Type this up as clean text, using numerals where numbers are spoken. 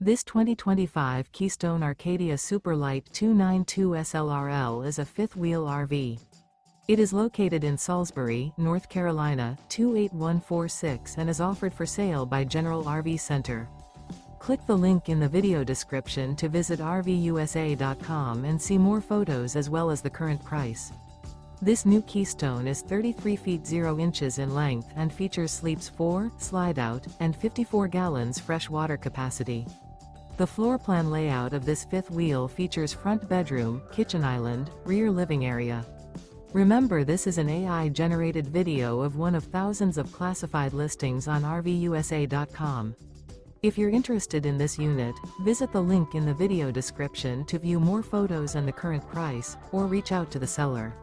This 2025 Keystone Arcadia Super Lite 292 SLRL is a fifth-wheel RV. It is located in Salisbury, North Carolina, 28146 and is offered for sale by General RV Center. Click the link in the video description to visit RVUSA.com and see more photos as well as the current price. This new Keystone is 33 feet 0 inches in length and features sleeps 4, Slideout, and 54 gallons fresh water capacity. The floor plan layout of this fifth wheel features front bedroom, kitchen island, rear living area. Remember, this is an AI-generated video of one of thousands of classified listings on RVUSA.com. If you're interested in this unit, visit the link in the video description to view more photos and the current price, or reach out to the seller.